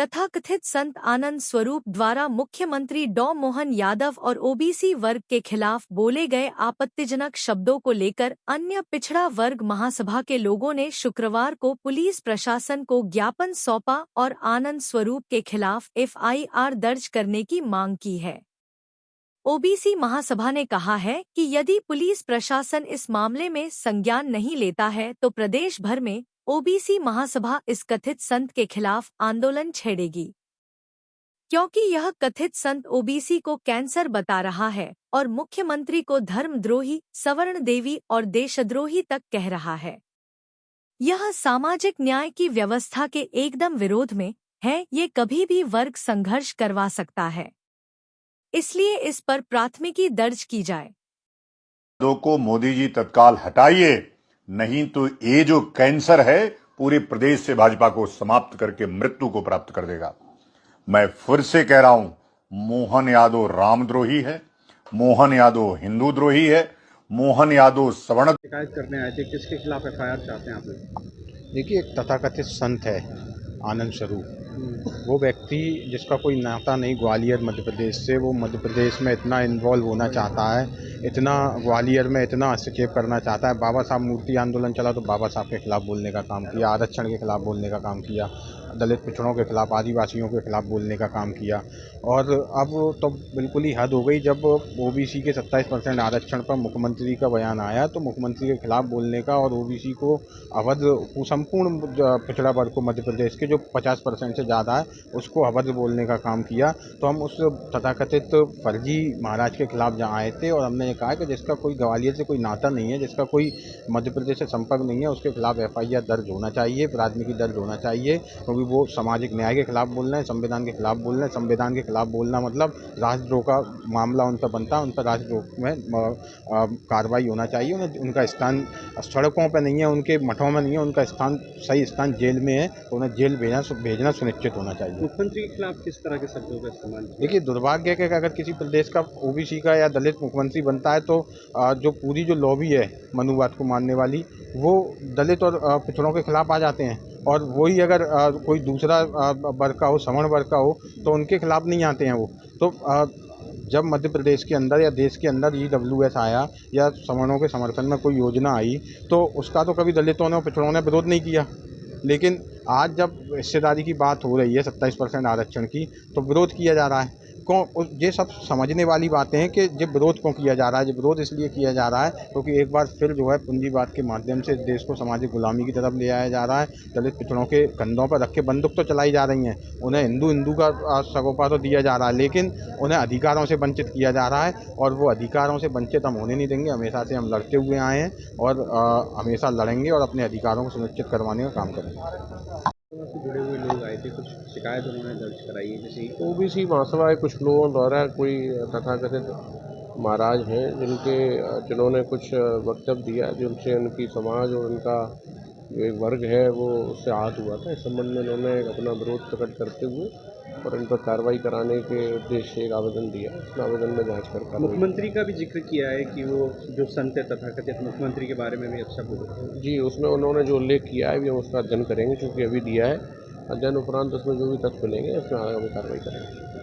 तथाकथित संत आनंद स्वरूप द्वारा मुख्यमंत्री डॉ मोहन यादव और ओबीसी वर्ग के खिलाफ बोले गए आपत्तिजनक शब्दों को लेकर अन्य पिछड़ा वर्ग महासभा के लोगों ने शुक्रवार को पुलिस प्रशासन को ज्ञापन सौंपा और आनंद स्वरूप के खिलाफ एफआईआर दर्ज करने की मांग की है। ओबीसी महासभा ने कहा है कि यदि पुलिस प्रशासन इस मामले में संज्ञान नहीं लेता है तो प्रदेश भर में ओबीसी महासभा इस कथित संत के खिलाफ आंदोलन छेड़ेगी, क्योंकि यह कथित संत ओबीसी को कैंसर बता रहा है और मुख्यमंत्री को धर्मद्रोही, सवर्ण देवी और देशद्रोही तक कह रहा है। यह सामाजिक न्याय की व्यवस्था के एकदम विरोध में है। ये कभी भी वर्ग संघर्ष करवा सकता है, इसलिए इस पर प्राथमिकी दर्ज की जाए। दो को मोदी जी तत्काल हटाइए, नहीं तो ये जो कैंसर है पूरे प्रदेश से भाजपा को समाप्त करके मृत्यु को प्राप्त कर देगा। मैं फिर से कह रहा हूं, मोहन यादव रामद्रोही है, मोहन यादव हिंदू द्रोही है, मोहन यादव सवर्ण। शिकायत करने आए थे, किसके खिलाफ एफआईआर चाहते हैं आप लोग? देखिए, एक तथाकथित संत है आनंद स्वरूप, वो व्यक्ति जिसका कोई नाता नहीं ग्वालियर मध्य प्रदेश से, वो मध्य प्रदेश में इतना इन्वॉल्व होना चाहता है, इतना ग्वालियर में इतना हस्तक्षेप करना चाहता है। बाबा साहब मूर्ति आंदोलन चला तो बाबा साहब के खिलाफ बोलने का काम किया, आरक्षण के खिलाफ बोलने का काम किया, दलित पिछड़ों के खिलाफ, आदिवासियों के खिलाफ बोलने का काम किया। और अब तो बिल्कुल ही हद हो गई, जब ओबीसी के 27% आरक्षण पर मुख्यमंत्री का बयान आया तो मुख्यमंत्री के खिलाफ बोलने का और ओबीसी को अभद्र, संपूर्ण पिछड़ा वर्ग को मध्य प्रदेश के जो 50% से ज़्यादा है उसको अभद्र बोलने का काम किया। तो हम उस तथाकथित फर्जी महाराज के खिलाफ जहाँ आए थे और हमने ये कहा कि जिसका कोई ग्वालियर से कोई नाता नहीं है, जिसका कोई मध्य प्रदेश से संपर्क नहीं है, उसके खिलाफ एफआईआर दर्ज होना चाहिए, प्राथमिकी दर्ज होना चाहिए, क्योंकि वो सामाजिक न्याय के खिलाफ बोल रहे हैं, संविधान के खिलाफ बोल रहे हैं। संविधान के खिलाफ बोलना मतलब राष्ट्रद्रोह का मामला उन पर बनता है, उन पर राष्ट्रद्रोह में कार्रवाई होना चाहिए। उनका स्थान सड़कों पर नहीं है, उनके मठों में नहीं है, उनका स्थान, सही स्थान जेल में है, तो उन्हें जेल भेजना सुनिश्चित होना चाहिए। मुख्यमंत्री के खिलाफ किस तरह के शब्दों का इस्तेमाल? देखिए, दुर्भाग्य है कि अगर किसी प्रदेश का ओबीसी का या दलित मुख्यमंत्री बनता है तो जो पूरी जो लॉबी है मनुवाद को मानने वाली, वो दलित और पिछड़ों के खिलाफ आ जाते हैं, और वही अगर कोई दूसरा वर्ग का हो, सवर्ण वर्ग का हो, तो उनके खिलाफ नहीं आते हैं वो। तो जब मध्य प्रदेश के अंदर या देश के अंदर ईडब्ल्यूएस आया या सवर्णों के समर्थन में कोई योजना आई तो उसका तो कभी दलितों ने और पिछड़ों ने विरोध नहीं किया, लेकिन आज जब हिस्सेदारी की बात हो रही है 27% आरक्षण की, तो विरोध किया जा रहा है। ये सब समझने वाली बातें हैं कि ये विरोध क्यों किया जा रहा है। ये विरोध इसलिए किया जा रहा है क्योंकि एक बार फिर जो है पूंजीवाद के माध्यम से देश को सामाजिक गुलामी की तरफ ले आया जा रहा है। दलित पिछड़ों के कंधों पर रख के बंदूक तो चलाई जा रही हैं, उन्हें हिंदू का सगोपा तो दिया जा रहा है, लेकिन उन्हें अधिकारों से वंचित किया जा रहा है, और वो अधिकारों से वंचित हम होने नहीं देंगे। हमेशा से हम लड़ते हुए आए हैं और हमेशा लड़ेंगे और अपने अधिकारों को सुनिश्चित करवाने का काम करेंगे। से जुड़े हुए लोग आए थे, कुछ शिकायत उन्होंने दर्ज कराई है, जैसे ओबीसी महासभा के कुछ लोगों द्वारा कोई तथाकथित महाराज हैं जिन्होंने कुछ वक्तव्य दिया जिनसे उनकी समाज और उनका जो एक वर्ग है वो उससे आहत हुआ था। इस संबंध में उन्होंने अपना विरोध प्रकट करते हुए और इन पर कार्रवाई कराने के उद्देश्य से एक आवेदन दिया। इस आवेदन में जांच कर मुख्यमंत्री का भी जिक्र किया है कि वो जो संत है तथाकथित मुख्यमंत्री के बारे में भी अच्छा बोले। जी, उसमें उन्होंने जो उल्लेख किया है भी हम उसका अध्ययन करेंगे, चूँकि अभी दिया है। अध्ययन उपरांत उसमें जो भी तथ्य मिलेंगे उसमें आगे कार्रवाई करेंगे।